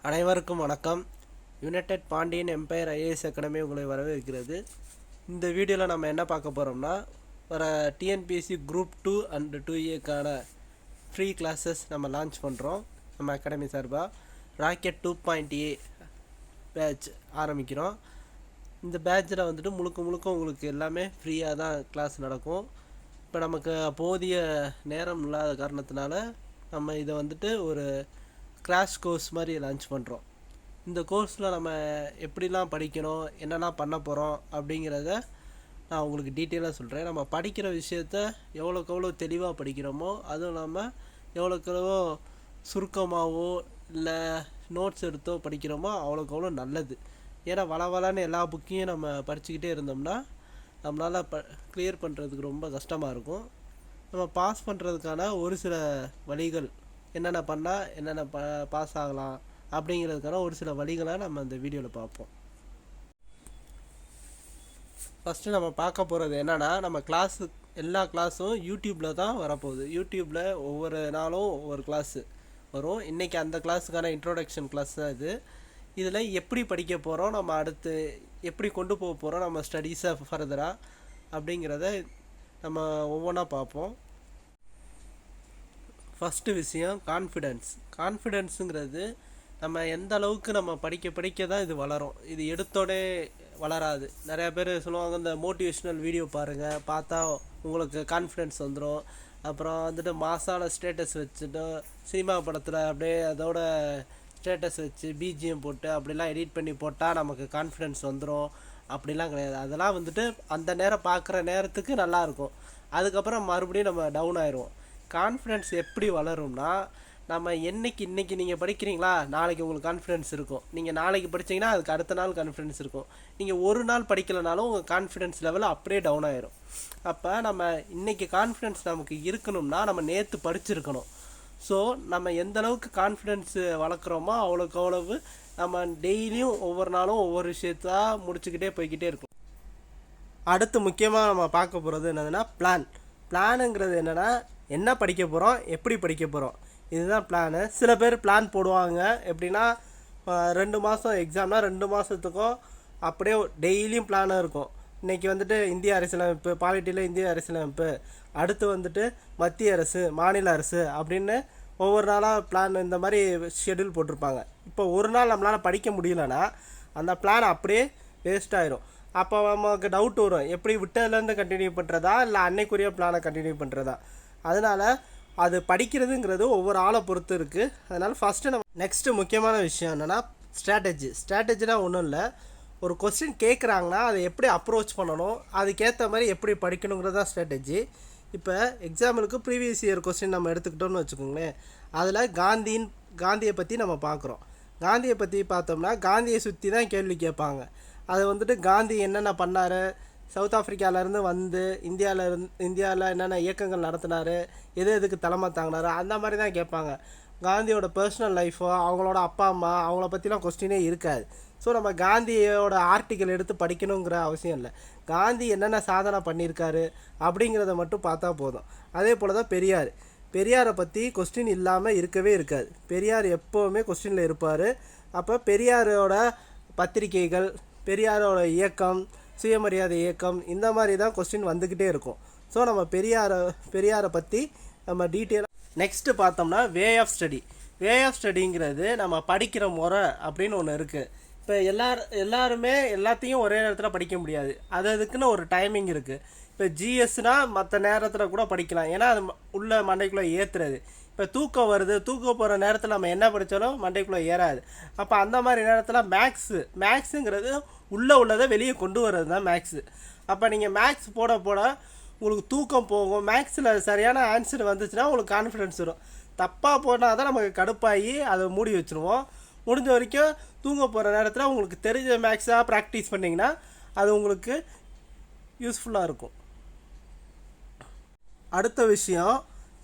அனைவருக்கும் வணக்கம். United Pandian empire IAS academy உங்களை வரவேற்கிறது. இந்த வீடியோவில் நம்ம என்ன பார்க்க போகிறோம்னா, வர டிஎன்பிஎஸ்சி குரூப் 2 அண்ட் 2ஏக்கான ஃப்ரீ கிளாஸஸ் நம்ம லான்ச் பண்ணுறோம். நம்ம அகாடமி சார்பாக ராக்கெட் 2.A பேட்ச் ஆரம்பிக்கிறோம். இந்த பேட்சில் வந்துட்டு முழுக்க உங்களுக்கு எல்லாமே ஃப்ரீயாக தான் கிளாஸ் நடக்கும். இப்போ நமக்கு போதிய நேரம் இல்லாத காரணத்தினால நம்ம இதை வந்துட்டு ஒரு கிராஷ் கோர்ஸ் மாதிரி லான்ச் பண்ணுறோம். இந்த கோர்ஸில் நம்ம எப்படிலாம் படிக்கணும், என்னெல்லாம் பண்ண போகிறோம் அப்படிங்கிறத நான் உங்களுக்கு டீட்டெயிலாக சொல்கிறேன். நம்ம படிக்கிற விஷயத்த எவ்வளோக்கு எவ்வளோ தெளிவாக படிக்கிறோமோ, அதுவும் இல்லாமல் எவ்வளோக்கு எவ்வளோ சுருக்கமாகவோ இல்லை நோட்ஸ் எடுத்தோ படிக்கிறோமோ அவ்வளோக்கு எவ்வளோ நல்லது. ஏன்னா வளவலான்னு எல்லா புக்கையும் நம்ம படிச்சுக்கிட்டே இருந்தோம்னா நம்மளால் கிளியர் பண்ணுறதுக்கு ரொம்ப கஷ்டமாக இருக்கும். நம்ம பாஸ் பண்ணுறதுக்கான ஒரு சில வழிகள், என்னென்ன பண்ணால் என்னென்ன பாஸ் ஆகலாம் அப்படிங்கிறதுக்கான ஒரு சில வழிகளை நம்ம இந்த வீடியோவில் பார்ப்போம். ஃபஸ்ட்டு நம்ம பார்க்க போகிறது என்னென்னா, நம்ம எல்லா கிளாஸும் யூடியூப்பில் தான் வரப்போகுது. யூடியூப்பில் ஒவ்வொரு நாளும் ஒவ்வொரு கிளாஸு வரும். இன்றைக்கி அந்த கிளாஸுக்கான இன்ட்ரோடக்ஷன் கிளாஸ் தான் இது. இதில் எப்படி படிக்க போகிறோம், நம்ம அடுத்து எப்படி கொண்டு போக போகிறோம் நம்ம ஸ்டடீஸை ஃபர்தராக அப்படிங்கிறத நம்ம ஒவ்வொன்றா பார்ப்போம். ஃபஸ்ட்டு விஷயம் கான்ஃபிடென்ஸுங்கிறது நம்ம எந்த அளவுக்கு நம்ம படிக்க தான் இது வளரும். இது எடுத்தோடே வளராது. நிறையா பேர் சொல்லுவாங்க, இந்த மோட்டிவேஷ்னல் வீடியோ பாருங்கள், பார்த்தா உங்களுக்கு கான்ஃபிடென்ஸ் வந்துடும். அப்புறம் வந்துட்டு மாசான ஸ்டேட்டஸ் வச்சுட்டு சினிமா படத்தில் அப்படியே அதோட ஸ்டேட்டஸ் வச்சு பிஜிஎம் போட்டு அப்படிலாம் எடிட் பண்ணி போட்டால் நமக்கு கான்ஃபிடென்ஸ் வந்துடும். அப்படிலாம் கிடையாது. அதெல்லாம் வந்துட்டு அந்த நேரம் பார்க்குற நேரத்துக்கு நல்லாயிருக்கும். அதுக்கப்புறம் மறுபடியும் நம்ம டவுன் ஆயிடுவோம். கான்ஃபிடென்ஸ் எப்படி வளரும்னா, நம்ம இன்றைக்கி நீங்கள் படிக்கிறீங்களா, நாளைக்கு உங்களுக்கு கான்ஃபிடென்ஸ் இருக்கும். நீங்கள் நாளைக்கு படித்தீங்கன்னா அதுக்கு அடுத்த நாள் கான்ஃபிடென்ஸ் இருக்கும். நீங்கள் ஒரு நாள் படிக்கலைனாலும் உங்கள் கான்ஃபிடென்ஸ் லெவல் அப்படியே டவுன் ஆயிரும். அப்போ நம்ம இன்றைக்கி கான்ஃபிடென்ஸ் நமக்கு இருக்கணும்னா நம்ம நேற்று படிச்சிருக்கணும். ஸோ நம்ம எந்த அளவுக்கு கான்ஃபிடென்ஸ் வளர்க்குறோமோ அவ்வளோக்கு அவ்வளவு நம்ம டெய்லியும் ஒவ்வொரு நாளும் ஒவ்வொரு விஷயத்தா முடிச்சுக்கிட்டே போய்கிட்டே இருக்கும். அடுத்து முக்கியமாக நம்ம பார்க்க போகிறது என்னதுன்னா பிளானுங்கிறது என்னென்னா, என்ன படிக்க போகிறோம், எப்படி படிக்க போகிறோம், இதுதான் பிளானு. சில பேர் பிளான் போடுவாங்க. எப்படின்னா 2 மாதம் எக்ஸாம்னா 2 மாதத்துக்கும் அப்படியே டெய்லியும் பிளானும் இருக்கும். இன்றைக்கி வந்துட்டு இந்திய அரசியலமைப்பு, பாலிட்டியில் இந்திய அரசியலமைப்பு, அடுத்து வந்துட்டு மத்திய அரசு, மாநில அரசு அப்படின்னு ஒவ்வொரு நாளாக பிளான் இந்த மாதிரி ஷெட்யூல் போட்டிருப்பாங்க. இப்போ ஒரு நாள் நம்மளால் படிக்க முடியலன்னா அந்த பிளான் அப்படியே வேஸ்ட் ஆயிரும். அப்போ நமக்கு டவுட் வரும், எப்படி விட்டதுலேருந்து கண்டினியூ பண்ணுறதா இல்லை அன்னைக்குரிய பிளானை கண்டினியூ பண்ணுறதா. அதனால் அது படிக்கிறதுங்கிறது ஒவ்வொரு ஆளை பொறுத்து இருக்குது. அதனால் ஃபஸ்ட்டு நம்ம நெக்ஸ்ட்டு முக்கியமான விஷயம் என்னென்னா ஸ்ட்ராட்டஜினா ஒன்றும் இல்லை. ஒரு கொஸ்டின் கேட்குறாங்கன்னா அதை எப்படி அப்ரோச் பண்ணணும், அதுக்கேற்ற மாதிரி எப்படி படிக்கணுங்கிறது தான் ஸ்ட்ராட்டஜி. இப்போ எக்ஸாம்பிளுக்கு ப்ரீவியஸ் இயர் கொஸ்டின் நம்ம எடுத்துக்கிட்டோம்னு வச்சுக்கோங்களேன். அதில் காந்தியை பற்றி நம்ம பார்க்குறோம். காந்தியை பற்றி பார்த்தோம்னா காந்தியை சுற்றி தான் கேள்வி கேட்பாங்க. அது வந்துட்டு காந்தி என்னென்ன பண்ணார், சவுத் ஆஃப்ரிக்காவிலேருந்து வந்து இந்தியாவில் என்னென்ன இயக்கங்கள் நடத்தினார், எதுக்கு தலைமை தாங்கினார், அந்த மாதிரி தான் கேட்பாங்க. காந்தியோட பர்சனல் லைஃபோ, அவங்களோட அப்பா அம்மா, அவங்கள பற்றிலாம் கொஸ்டினே இருக்காது. ஸோ நம்ம காந்தியோட ஆர்டிக்கல் எடுத்து படிக்கணுங்கிற அவசியம் இல்லை. காந்தி என்னென்ன சாதனை பண்ணியிருக்காரு அப்படிங்கிறத மட்டும் பார்த்தா போதும். அதே போல் தான் பெரியாரை பற்றி கொஸ்டின் இல்லாமல் இருக்கவே இருக்காது. பெரியார் எப்போவுமே கொஸ்டினில் இருப்பார். அப்போ பெரியாரோட பத்திரிகைகள், பெரியாரோட இயக்கம், சுயமரியாதை இயக்கம், இந்த மாதிரி தான் கொஸ்டின் வந்துக்கிட்டே இருக்கும். ஸோ நம்ம பெரியாரை பற்றி நம்ம டீட்டெயிலாக நெக்ஸ்ட்டு பார்த்தோம்னா வே ஆஃப் ஸ்டடிங்கிறது நம்ம படிக்கிற முறை அப்படின்னு ஒன்று இருக்குது. இப்போ எல்லாருமே எல்லாத்தையும் ஒரே நேரத்தில் படிக்க முடியாது. அதுக்குன்னு ஒரு டைமிங் இருக்குது. இப்போ ஜிஎஸ்னால் மற்ற நேரத்தில் கூட படிக்கலாம், ஏன்னா அது உள்ள மண்டைக்குள்ளே ஏற்றுறது. இப்போ தூக்கம் வருது, தூக்கம் போகிற நேரத்தில் நம்ம என்ன படித்தாலும் மண்டைக்குள்ளே ஏறாது. அப்போ அந்த மாதிரி நேரத்தில் மேக்ஸுங்கிறது உள்ளதை வெளியே கொண்டு வர்றது தான் மேக்ஸு. அப்போ நீங்கள் மேக்ஸ் போட உங்களுக்கு தூக்கம் போகும். மேக்ஸில் சரியான ஆன்சர் வந்துச்சுன்னா உங்களுக்கு கான்ஃபிடென்ஸ் வரும். தப்பாக போனால் தான் நமக்கு கடுப்பாகி அதை மூடி வச்சுருவோம். முடிஞ்ச வரைக்கும் தூங்க போகிற நேரத்தில் உங்களுக்கு தெரிஞ்ச மேக்ஸாக ப்ராக்டிஸ் பண்ணிங்கன்னா அது உங்களுக்கு யூஸ்ஃபுல்லாக இருக்கும். அடுத்த விஷயம்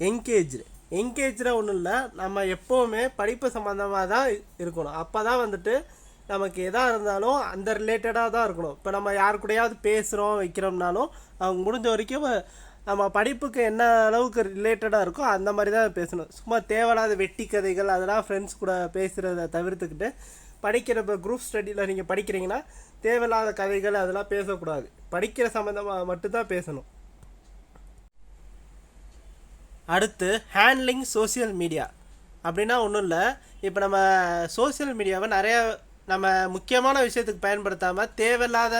என்கேஜ்டு ஒன்றும் இல்லை. நம்ம எப்போவுமே படிப்பு சம்மந்தமாக தான் இருக்கணும். அப்போ தான் வந்துட்டு நமக்கு எதாக இருந்தாலும் அந்த ரிலேட்டடாக தான் இருக்கணும். இப்போ நம்ம யாரு கூடயாவது பேசுகிறோம் வைக்கிறோம்னாலும் அவங்க முடிஞ்ச வரைக்கும் நம்ம படிப்புக்கு என்ன அளவுக்கு ரிலேட்டடாக இருக்கோ அந்த மாதிரி தான் பேசணும். சும்மா தேவையில்லாத வெட்டி கதைகள் அதெல்லாம் ஃப்ரெண்ட்ஸ் கூட பேசுகிறத தவிர்த்துக்கிட்டு, படிக்கிற இப்போ குரூப் ஸ்டடியில் நீங்கள் படிக்கிறீங்கன்னா தேவையில்லாத கதைகள் அதெல்லாம் பேசக்கூடாது. படிக்கிற சம்மந்தமாக மட்டும்தான் பேசணும். அடுத்து ஹேண்ட்லிங் சோசியல் மீடியா அப்படின்னா ஒன்றும் இல்லை. இப்போ நம்ம சோசியல் மீடியாவை நிறையா நம்ம முக்கியமான விஷயத்துக்கு பயன்படுத்தாமல் தேவையில்லாத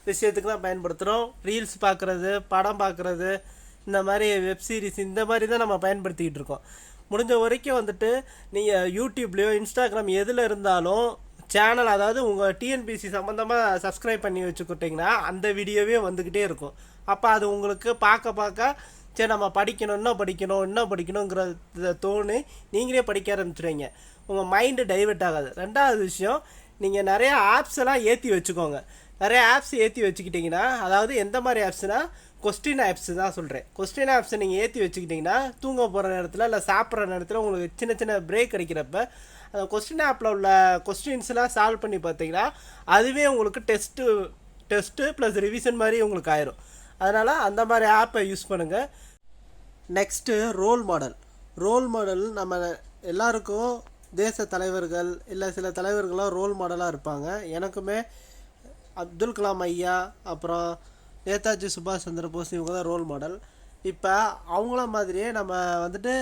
விஷயத்துக்கு தான் பயன்படுத்துகிறோம். ரீல்ஸ் பார்க்குறது, படம் பார்க்குறது, இந்த மாதிரி வெப் சீரிஸ் இந்த மாதிரி தான் நம்ம பயன்படுத்திக்கிட்டு இருக்கோம். முடிஞ்ச வரைக்கும் வந்துட்டு நீங்கள் யூடியூப்லேயோ இன்ஸ்டாகிராம் எதில் இருந்தாலும் சேனல், அதாவது உங்கள் டிஎன்பிசி சம்மந்தமாக சப்ஸ்கிரைப் பண்ணி வச்சுக்கிட்டிங்கன்னா அந்த வீடியோவே வந்துக்கிட்டே இருக்கும். அப்போ அது உங்களுக்கு பார்க்க சரி நம்ம படிக்கணும், இன்னும் படிக்கணுங்கிறத தோணு நீங்களே படிக்க ஆரம்பிச்சுடுவீங்க. உங்கள் மைண்டு டைவெர்ட் ஆகாது. ரெண்டாவது விஷயம், நீங்கள் நிறையா ஆப்ஸ் எல்லாம் ஏற்றி வச்சுக்கோங்க. நிறைய ஆப்ஸ் ஏற்றி வச்சுக்கிட்டிங்கன்னா, அதாவது எந்த மாதிரி ஆப்ஸ்னால் கொஸ்டின் ஆப்ஸ் தான் சொல்கிறேன். கொஸ்டின் ஆப்ஸை நீங்கள் ஏற்றி வச்சுக்கிட்டிங்கன்னா தூங்க போகிற நேரத்தில் இல்லை சாப்பிட்ற நேரத்தில் உங்களுக்கு சின்ன சின்ன பிரேக் கிடைக்கிறப்ப அந்த கொஸ்டின் ஆப்பில் உள்ள கொஸ்டின்ஸ்லாம் சால்வ் பண்ணி பார்த்தீங்கன்னா அதுவே உங்களுக்கு டெஸ்ட்டு ப்ளஸ் ரிவிஷன் மாதிரி உங்களுக்கு ஆயிரும். அதனால் அந்த மாதிரி ஆப்பை யூஸ் பண்ணுங்கள். நெக்ஸ்ட்டு ரோல் மாடல் நம்ம எல்லாருக்கும் தேச தலைவர்கள் இல்லை சில தலைவர்களாக ரோல் மாடலாக இருப்பாங்க. எனக்குமே அப்துல் கலாம் ஐயா, அப்புறம் நேதாஜி சுபாஷ் சந்திர போஸ், இவங்க தான் ரோல் மாடல். இப்போ அவங்கள மாதிரியே நம்ம வந்துட்டு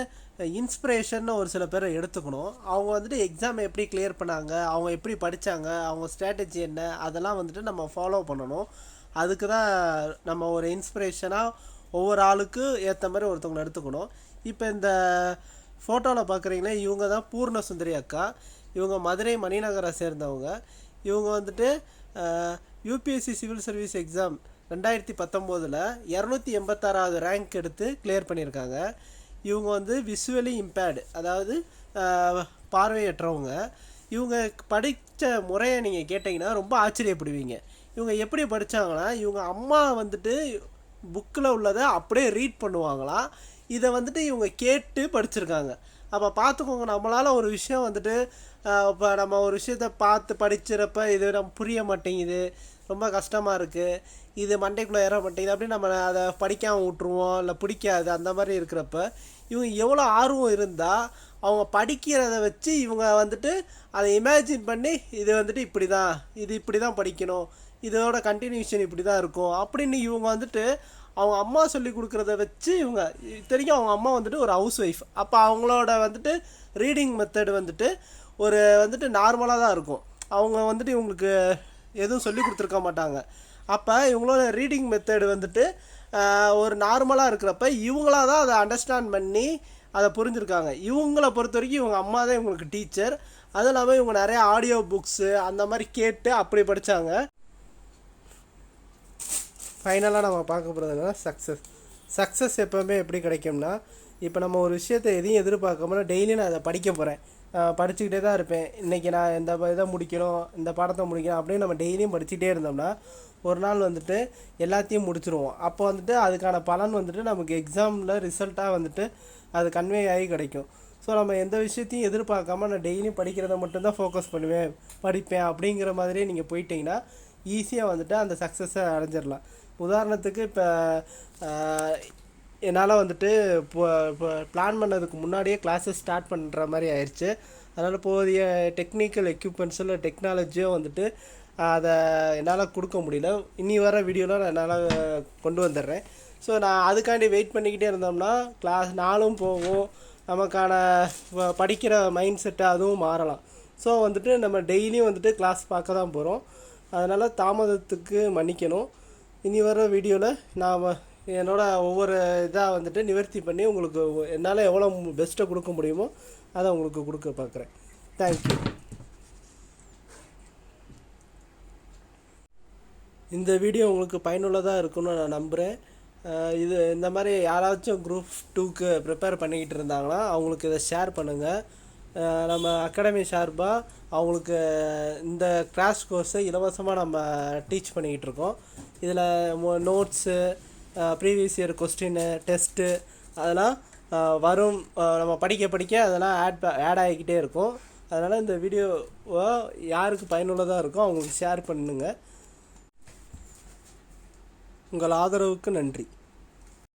இன்ஸ்பிரேஷன் ஒரு சில பேரை எடுத்துக்கணும். அவங்க வந்துட்டு எக்ஸாம் எப்படி கிளியர் பண்ணாங்க, அவங்க எப்படி படித்தாங்க, அவங்க ஸ்ட்ராட்டஜி என்ன, அதெல்லாம் வந்துட்டு நம்ம ஃபாலோ பண்ணணும். அதுக்கு தான் நம்ம ஒரு இன்ஸ்பிரேஷனாக ஒவ்வொரு ஆளுக்கு ஏற்ற மாதிரி ஒருத்தவங்களை எடுத்துக்கணும். இப்போ இந்த ஃபோட்டோவில் பார்க்குறீங்களே, இவங்க தான் பூர்ண சுந்தரி அக்கா. இவங்க மதுரை மணிநகரை சேர்ந்தவங்க. இவங்க வந்துட்டு யூபிஎஸ்சி சிவில் சர்வீஸ் எக்ஸாம் 2019 286வது ரேங்க் எடுத்து கிளியர் பண்ணியிருக்காங்க. இவங்க வந்து விசுவலி இம்பேர்டு, அதாவது பார்வையற்றவங்க. இவங்க படித்த முறையை நீங்கள் கேட்டிங்கன்னா ரொம்ப ஆச்சரியப்படுவீங்க. இவங்க எப்படி படித்தாங்கன்னா, இவங்க அம்மா வந்துட்டு புக்கில் உள்ளதை அப்படியே ரீட் பண்ணுவாங்களாம். இதை வந்துட்டு இவங்க கேட்டு படிச்சிருக்காங்க. அப்போ பார்த்துக்கோங்க, நம்மளால் ஒரு விஷயம் வந்துட்டு இப்போ நம்ம ஒரு விஷயத்தை பார்த்து படிச்சிடறப்ப இது நம்ம புரிய மாட்டேங்குது, ரொம்ப கஷ்டமாக இருக்குது, இது மண்டைக்குள்ளே ஏற மாட்டேங்குது அப்படின்னு நம்ம அதை படிக்காமல் விட்ருவோம், இல்லை பிடிக்காது, அந்த மாதிரி இருக்கிறப்ப இவங்க எவ்வளோ ஆர்வம் இருந்தால் அவங்க படிக்கிறத வச்சு இவங்க வந்துட்டு அதை இமேஜின் பண்ணி இது வந்துட்டு இப்படி தான் படிக்கணும், இதோட கண்டினியூஷன் இப்படி தான் இருக்கும் அப்படின்னு இவங்க வந்துட்டு அவங்க அம்மா சொல்லி கொடுக்குறத வச்சு இவங்க தெரியும். அவங்க அம்மா வந்துட்டு ஒரு ஹவுஸ் ஒய்ஃப். அப்போ அவங்களோட வந்துட்டு ரீடிங் மெத்தடு வந்துட்டு வந்துட்டு நார்மலாக தான் இருக்கும். அவங்க வந்துட்டு இவங்களுக்கு எதுவும் சொல்லி கொடுத்துருக்க மாட்டாங்க. அப்போ இவங்களோட ரீடிங் மெத்தடு வந்துட்டு ஒரு நார்மலாக இருக்கிறப்ப இவங்களாக தான் அதை அண்டர்ஸ்டாண்ட் பண்ணி அதை புரிஞ்சுருக்காங்க. இவங்கள பொறுத்த வரைக்கும் இவங்க அம்மா தான் இவங்களுக்கு டீச்சர். அதுவும் இல்லாமல் இவங்க நிறைய ஆடியோ புக்ஸு அந்த மாதிரி கேட்டு அப்படி படித்தாங்க. ஃபைனலாக நம்ம பார்க்க போகிறதுனா சக்ஸஸ் எப்போவுமே எப்படி கிடைக்கும்னா, இப்போ நம்ம ஒரு விஷயத்தை எதையும் எதிர்பார்க்காமனா டெய்லியும் நான் அதை படிக்க போகிறேன், படிச்சுக்கிட்டே தான் இருப்பேன், இன்றைக்கி நான் இந்த இதை முடிக்கணும், இந்த பாடத்தை முடிக்கணும் அப்படின்னு நம்ம டெய்லியும் படிச்சுக்கிட்டே இருந்தோம்னா ஒரு நாள் வந்துட்டு எல்லாத்தையும் முடிச்சிருவோம். அப்போ வந்துட்டு அதுக்கான பலன் வந்துட்டு நமக்கு எக்ஸாமில் ரிசல்ட்டாக வந்துட்டு அது கன்வே ஆகி கிடைக்கும். ஸோ நம்ம எந்த விஷயத்தையும் எதிர்பார்க்காம நான் டெய்லியும் படிக்கிறத மட்டும்தான் ஃபோக்கஸ் படிப்பேன் அப்படிங்கிற மாதிரியே நீங்கள் போயிட்டீங்கன்னா ஈஸியாக வந்துட்டு அந்த சக்ஸஸை அடைஞ்சிடலாம். உதாரணத்துக்கு இப்போ என்னால் வந்துட்டு இப்போ பிளான் பண்ணதுக்கு முன்னாடியே கிளாஸஸ் ஸ்டார்ட் பண்ணுற மாதிரி ஆயிடுச்சு. அதனால் போதிய டெக்னிக்கல் எக்யூப்மெண்ட்ஸோ இல்லை டெக்னாலஜியோ வந்துட்டு அதை என்னால் கொடுக்க முடியல. இனி வர வீடியோவில் நான் என்னால் கொண்டு வந்துடுறேன். ஸோ நான் அதுக்காண்டி வெயிட் பண்ணிக்கிட்டே இருந்தோம்னா கிளாஸ் நாளும் போகும், நமக்கான படிக்கிற மைண்ட் செட்டு அதுவும் மாறலாம். ஸோ வந்துட்டு நம்ம டெய்லியும் வந்துட்டு கிளாஸ் பார்க்க தான் போகிறோம். அதனால் தாமதத்துக்கு மன்னிக்கணும். இனி வர வீடியோவில் நான் என்னோடய ஒவ்வொரு இதாக வந்துட்டு நிவர்த்தி பண்ணி உங்களுக்கு என்னால் எவ்வளோ பெஸ்ட்டை கொடுக்க முடியுமோ அதை உங்களுக்கு கொடுக்க பார்க்குறேன். தேங்க்யூ. இந்த வீடியோ உங்களுக்கு பயனுள்ளதாக இருக்குன்னு நான் நம்புகிறேன். இந்த மாதிரி யாராச்சும் குரூப் 2க்கு ப்ரிப்பேர் பண்ணிக்கிட்டு இருந்தாங்கன்னா அவங்களுக்கு இதை ஷேர் பண்ணுங்கள். நம்ம அகாடமி சார்பாக அவங்களுக்கு இந்த கிராஷ் கோர்ஸை இலவசமாக நம்ம டீச் பண்ணிக்கிட்டு இருக்கோம். இதில் நோட்ஸு, ப்ரீவியஸ் இயர் கொஸ்டின்னு, டெஸ்ட்டு அதெல்லாம் வரும். நம்ம படிக்க அதெல்லாம் ஆட் ஆகிக்கிட்டே இருக்கும். அதனால் இந்த வீடியோவை யாருக்கு பயனுள்ளதாக இருக்கோ அவங்களுக்கு ஷேர் பண்ணுங்கள். உங்கள் ஆதரவுக்கு நன்றி.